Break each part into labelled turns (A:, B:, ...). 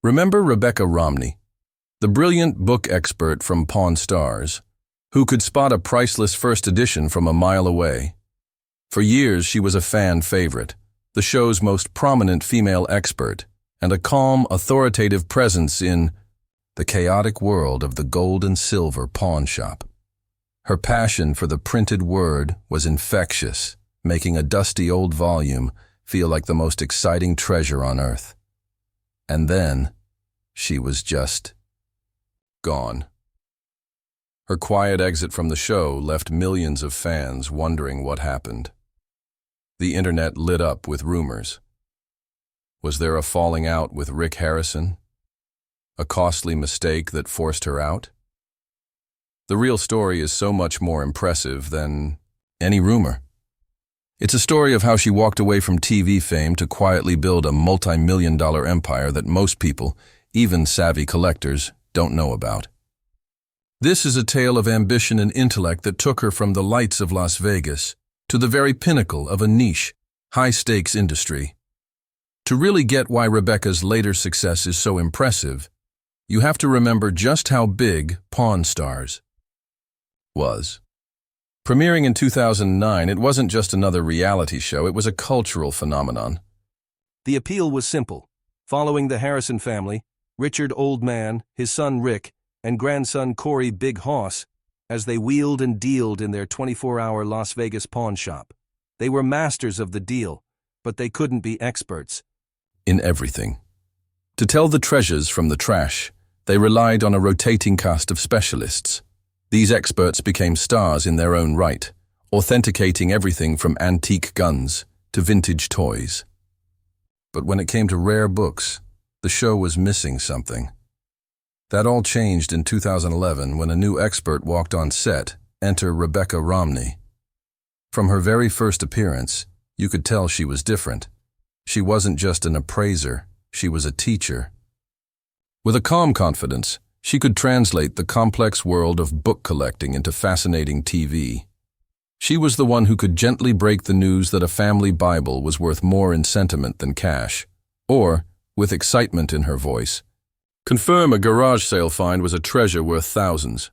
A: Remember Rebecca Romney, the brilliant book expert from Pawn Stars, who could spot a priceless first edition from a mile away? For years, she was a fan favorite, the show's most prominent female expert, and a calm, authoritative presence in the chaotic world of the gold and silver pawn shop. Her passion for the printed word was infectious, making a dusty old volume feel like the most exciting treasure on earth. And then, she was just gone. Her quiet exit from the show left millions of fans wondering what happened. The internet lit up with rumors. Was there a falling out with Rick Harrison? A costly mistake that forced her out? The real story is so much more impressive than any rumor. It's a story of how she walked away from TV fame to quietly build a multi-million-dollar empire that most people, even savvy collectors, don't know about. This is a tale of ambition and intellect that took her from the lights of Las Vegas to the very pinnacle of a niche, high-stakes industry. To really get why Rebecca's later success is so impressive, you have to remember just how big Pawn Stars was. Premiering in 2009, it wasn't just another reality show, it was a cultural phenomenon.
B: The appeal was simple. Following the Harrison family, Richard Oldman, his son Rick, and grandson Corey Big Hoss, as they wheeled and dealed in their 24-hour Las Vegas pawn shop. They were masters of the deal, but they couldn't be experts
A: in everything. To tell the treasures from the trash, they relied on a rotating cast of specialists. These experts became stars in their own right, authenticating everything from antique guns to vintage toys. But when it came to rare books, the show was missing something. That all changed in 2011 when a new expert walked on set, enter Rebecca Romney. From her very first appearance, you could tell she was different. She wasn't just an appraiser, she was a teacher. With a calm confidence, she could translate the complex world of book collecting into fascinating TV. She was the one who could gently break the news that a family Bible was worth more in sentiment than cash, or, with excitement in her voice, confirm a garage sale find was a treasure worth thousands.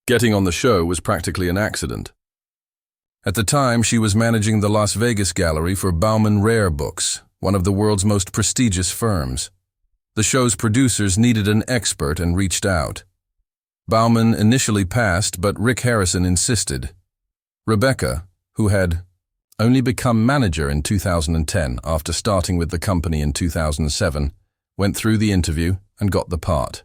A: Getting on the show was practically an accident. At the time, she was managing the Las Vegas gallery for Bauman Rare Books, one of the world's most prestigious firms. The show's producers needed an expert and reached out. Bauman initially passed, but Rick Harrison insisted. Rebecca, who had only become manager in 2010 after starting with the company in 2007, went through the interview and got the part.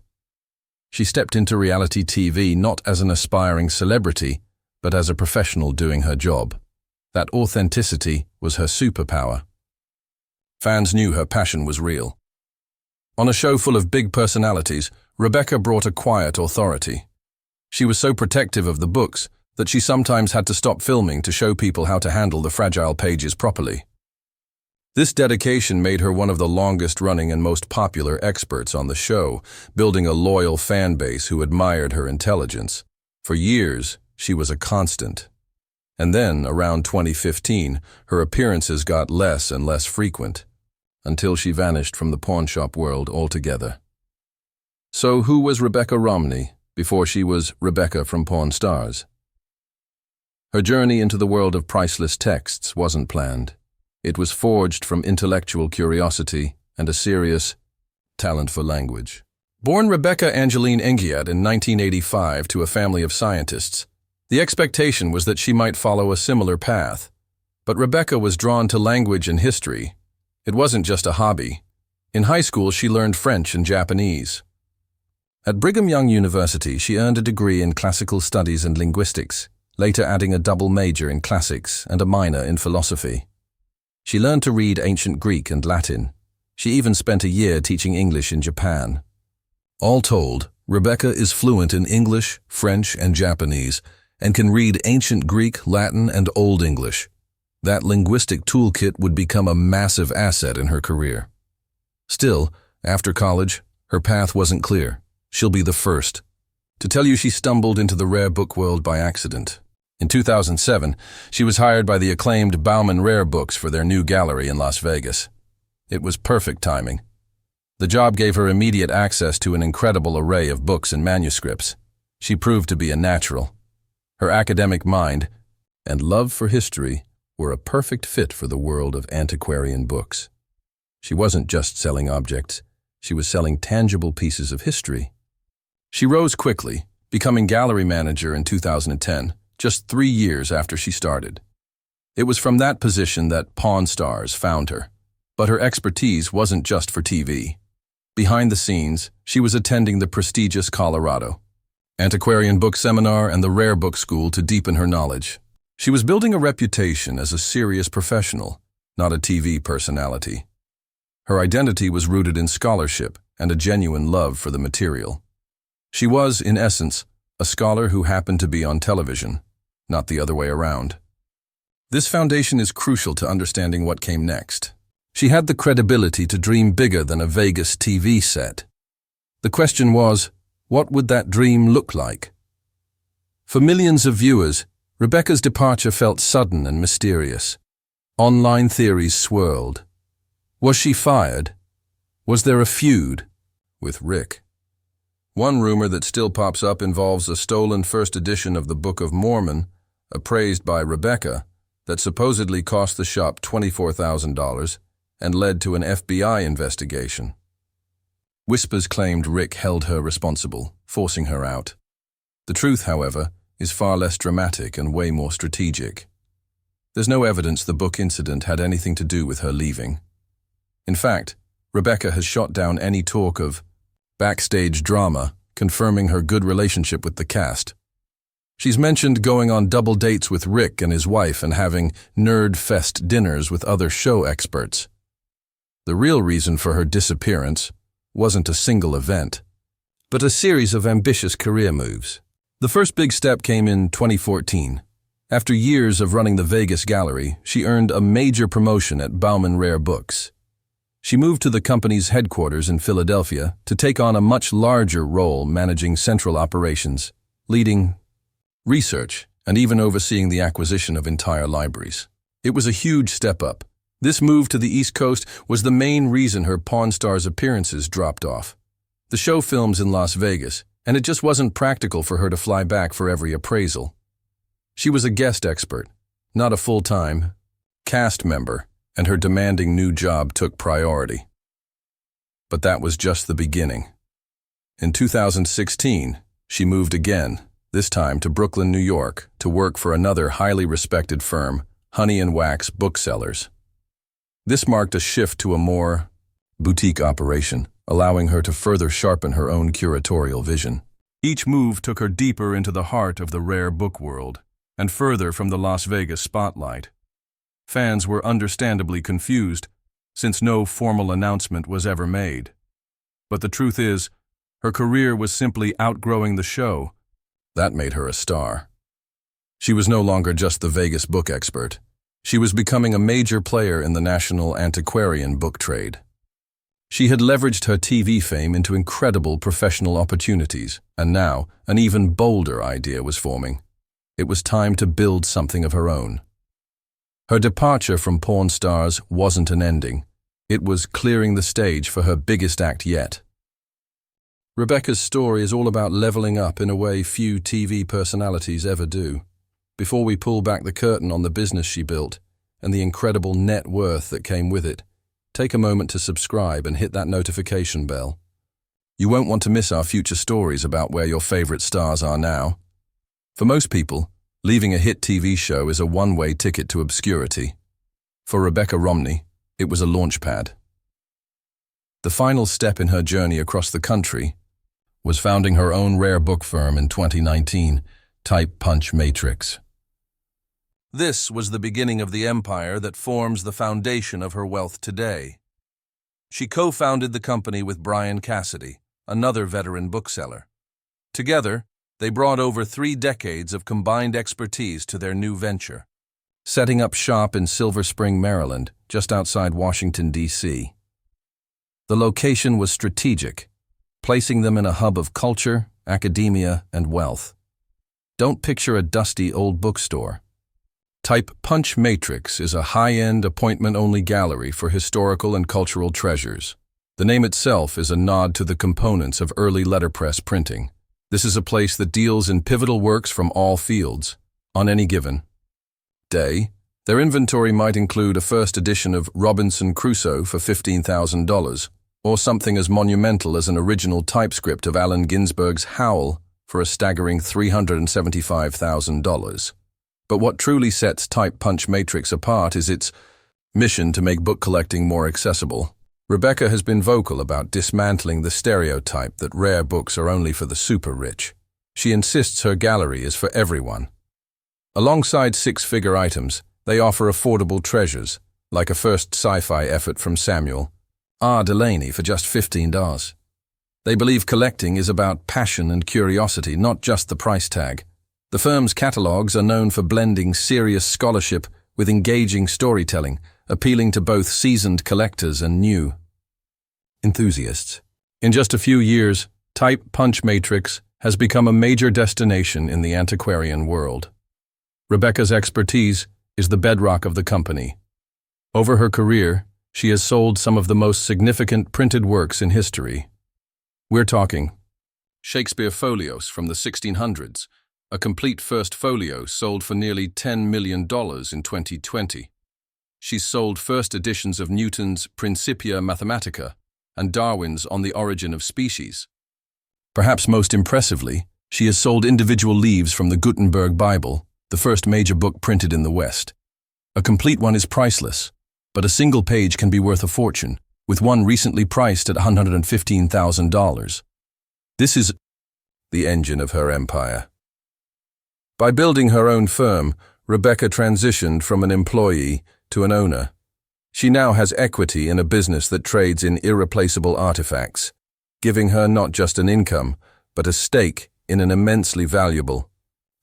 A: She stepped into reality TV not as an aspiring celebrity, but as a professional doing her job. That authenticity was her superpower. Fans knew her passion was real. On a show full of big personalities, Rebecca brought a quiet authority. She was so protective of the books that she sometimes had to stop filming to show people how to handle the fragile pages properly. This dedication made her one of the longest-running and most popular experts on the show, building a loyal fan base who admired her intelligence. For years, she was a constant. And then, around 2015, her appearances got less and less frequent, until she vanished from the pawnshop world altogether. So who was Rebecca Romney before she was Rebecca from Pawn Stars? Her journey into the world of priceless texts wasn't planned. It was forged from intellectual curiosity and a serious talent for language. Born Rebecca Angeline Engiat in 1985 to a family of scientists, the expectation was that she might follow a similar path. But Rebecca was drawn to language and history. It wasn't just a hobby. In high school, she learned French and Japanese. At Brigham Young University, she earned a degree in classical studies and linguistics, later adding a double major in classics and a minor in philosophy. She learned to read ancient Greek and Latin. She even spent a year teaching English in Japan. All told, Rebecca is fluent in English, French, and Japanese, and can read ancient Greek, Latin, and Old English. That linguistic toolkit would become a massive asset in her career. Still, after college, her path wasn't clear. She'll be the first to tell you she stumbled into the rare book world by accident. In 2007, she was hired by the acclaimed Bauman Rare Books for their new gallery in Las Vegas. It was perfect timing. The job gave her immediate access to an incredible array of books and manuscripts. She proved to be a natural. Her academic mind and love for history were a perfect fit for the world of antiquarian books. She wasn't just selling objects, she was selling tangible pieces of history. She rose quickly, becoming gallery manager in 2010, just 3 years after she started. It was from that position that Pawn Stars found her. But her expertise wasn't just for TV. Behind the scenes, she was attending the prestigious Colorado Antiquarian Book Seminar and the Rare Book School to deepen her knowledge. She was building a reputation as a serious professional, not a TV personality. Her identity was rooted in scholarship and a genuine love for the material. She was, in essence, a scholar who happened to be on television, not the other way around. This foundation is crucial to understanding what came next. She had the credibility to dream bigger than a Vegas TV set. The question was, what would that dream look like? For millions of viewers, Rebecca's departure felt sudden and mysterious. Online theories swirled. Was she fired? Was there a feud with Rick? One rumor that still pops up involves a stolen first edition of the Book of Mormon, appraised by Rebecca, that supposedly cost the shop $24,000 and led to an FBI investigation. Whispers claimed Rick held her responsible, forcing her out. The truth, however, is far less dramatic and way more strategic. There's no evidence the book incident had anything to do with her leaving. In fact, Rebecca has shot down any talk of backstage drama, confirming her good relationship with the cast. She's mentioned going on double dates with Rick and his wife and having nerd-fest dinners with other show experts. The real reason for her disappearance wasn't a single event, but a series of ambitious career moves. The first big step came in 2014. After years of running the Vegas gallery, she earned a major promotion at Bauman Rare Books. She moved to the company's headquarters in Philadelphia to take on a much larger role managing central operations, leading research, and even overseeing the acquisition of entire libraries. It was a huge step up. This move to the East Coast was the main reason her Pawn Stars appearances dropped off. The show films in Las Vegas, and it just wasn't practical for her to fly back for every appraisal. She was a guest expert, not a full-time cast member, and her demanding new job took priority. But that was just the beginning. In 2016, she moved again, this time to Brooklyn, New York, to work for another highly respected firm, Honey and Wax Booksellers. This marked a shift to a more boutique operation, allowing her to further sharpen her own curatorial vision. Each move took her deeper into the heart of the rare book world, and further from the Las Vegas spotlight. Fans were understandably confused, since no formal announcement was ever made. But the truth is, her career was simply outgrowing the show. That made her a star. She was no longer just the Vegas book expert. She was becoming a major player in the national antiquarian book trade. She had leveraged her TV fame into incredible professional opportunities, and now an even bolder idea was forming. It was time to build something of her own. Her departure from Pawn Stars wasn't an ending. It was clearing the stage for her biggest act yet. Rebecca's story is all about leveling up in a way few TV personalities ever do. Before we pull back the curtain on the business she built and the incredible net worth that came with it, take a moment to subscribe and hit that notification bell. You won't want to miss our future stories about where your favorite stars are now. For most people, leaving a hit TV show is a one-way ticket to obscurity. For Rebecca Romney, it was a launchpad. The final step in her journey across the country was founding her own rare book firm in 2019, Type Punch Matrix. This was the beginning of the empire that forms the foundation of her wealth today. She co-founded the company with Brian Cassidy, another veteran bookseller. Together, they brought over 3 decades of combined expertise to their new venture, setting up shop in Silver Spring, Maryland, just outside Washington, D.C. The location was strategic, placing them in a hub of culture, academia, and wealth. Don't picture a dusty old bookstore. Type Punch Matrix is a high-end, appointment-only gallery for historical and cultural treasures. The name itself is a nod to the components of early letterpress printing. This is a place that deals in pivotal works from all fields. On any given day, their inventory might include a first edition of Robinson Crusoe for $15,000, or something as monumental as an original typescript of Allen Ginsberg's Howl for a staggering $375,000. But what truly sets Type Punch Matrix apart is its mission to make book collecting more accessible. Rebecca has been vocal about dismantling the stereotype that rare books are only for the super rich. She insists her gallery is for everyone. Alongside six-figure items, they offer affordable treasures, like a first sci-fi effort from Samuel R. Delaney for just $15. They believe collecting is about passion and curiosity, not just the price tag. The firm's catalogs are known for blending serious scholarship with engaging storytelling, appealing to both seasoned collectors and new enthusiasts. In just a few years, Type Punch Matrix has become a major destination in the antiquarian world. Rebecca's expertise is the bedrock of the company. Over her career, she has sold some of the most significant printed works in history. We're talking Shakespeare folios from the 1600s, a complete first folio sold for nearly $10 million in 2020. She's sold first editions of Newton's Principia Mathematica and Darwin's On the Origin of Species. Perhaps most impressively, she has sold individual leaves from the Gutenberg Bible, the first major book printed in the West. A complete one is priceless, but a single page can be worth a fortune, with one recently priced at $115,000. This is the engine of her empire. By building her own firm, Rebecca transitioned from an employee to an owner. She now has equity in a business that trades in irreplaceable artifacts, giving her not just an income, but a stake in an immensely valuable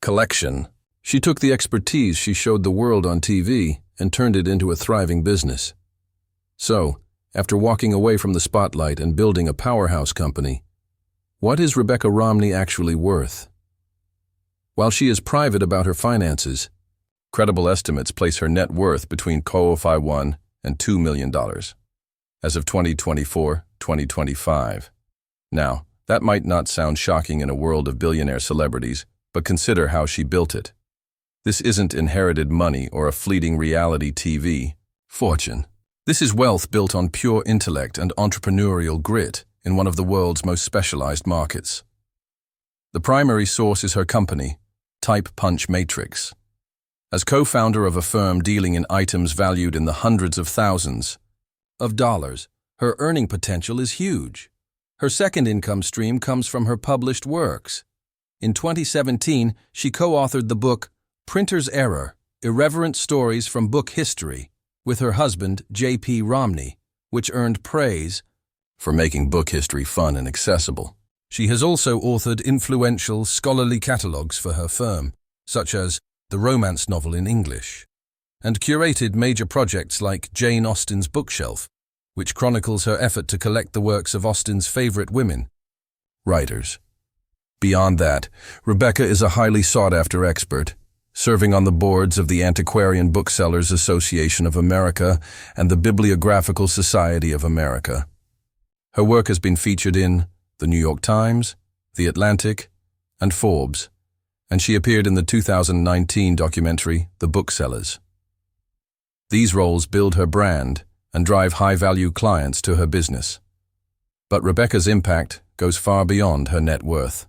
A: collection. She took the expertise she showed the world on TV and turned it into a thriving business. So, after walking away from the spotlight and building a powerhouse company, what is Rebecca Romney actually worth? While she is private about her finances, credible estimates place her net worth between $1 and $2 million as of 2024-2025. Now, that might not sound shocking in a world of billionaire celebrities, but consider how she built it. This isn't inherited money or a fleeting reality TV fortune. This is wealth built on pure intellect and entrepreneurial grit in one of the world's most specialized markets. The primary source is her company, Type Punch Matrix. As co-founder of a firm dealing in items valued in the hundreds of thousands of dollars, her earning potential is huge. Her second income stream comes from her published works. In 2017, she co-authored the book Printer's Error: Irreverent Stories from Book History with her husband, J.P. Romney, which earned praise for making book history fun and accessible. She has also authored influential scholarly catalogs for her firm, such as The Romance Novel in English, and curated major projects like Jane Austen's Bookshelf, which chronicles her effort to collect the works of Austen's favorite women writers. Beyond that, Rebecca is a highly sought-after expert, serving on the boards of the Antiquarian Booksellers Association of America and the Bibliographical Society of America. Her work has been featured in The New York Times, The Atlantic, and Forbes, and she appeared in the 2019 documentary The Booksellers. These roles build her brand and drive high-value clients to her business. But Rebecca's impact goes far beyond her net worth.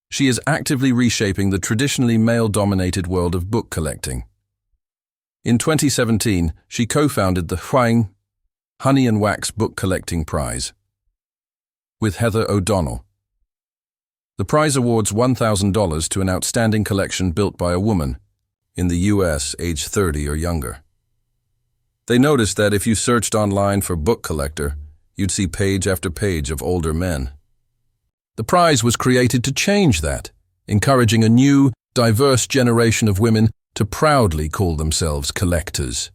A: She is actively reshaping the traditionally male-dominated world of book collecting. In 2017, she co-founded the Huang Honey and Wax Book Collecting Prize with Heather O'Donnell. The prize awards $1,000 to an outstanding collection built by a woman in the U.S. age 30 or younger. They noticed that if you searched online for book collector, you'd see page after page of older men. The prize was created to change that, encouraging a new, diverse generation of women to proudly call themselves collectors.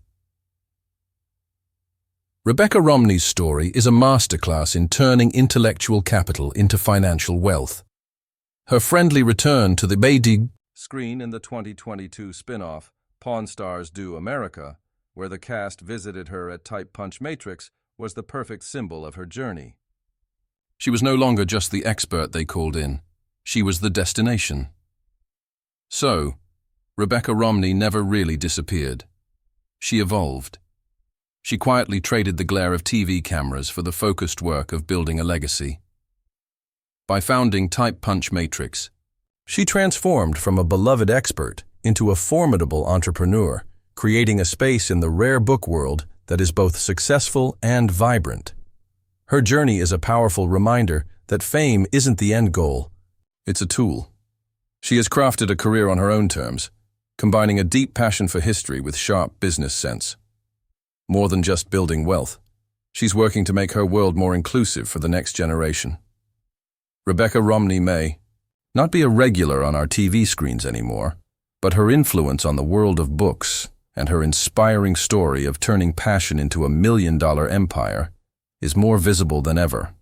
A: Rebecca Romney's story is a masterclass in turning intellectual capital into financial wealth. Her friendly return to the big
B: screen in the 2022 spin-off Pawn Stars Do America, where the cast visited her at Type Punch Matrix, was the perfect symbol of her journey.
A: She was no longer just the expert they called in. She was the destination. So, Rebecca Romney never really disappeared. She evolved. She quietly traded the glare of TV cameras for the focused work of building a legacy. By founding Type Punch Matrix, she transformed from a beloved expert into a formidable entrepreneur, creating a space in the rare book world that is both successful and vibrant. Her journey is a powerful reminder that fame isn't the end goal, it's a tool. She has crafted a career on her own terms, combining a deep passion for history with sharp business sense. More than just building wealth, she's working to make her world more inclusive for the next generation. Rebecca Romney may not be a regular on our TV screens anymore, but her influence on the world of books and her inspiring story of turning passion into $1 million empire is more visible than ever.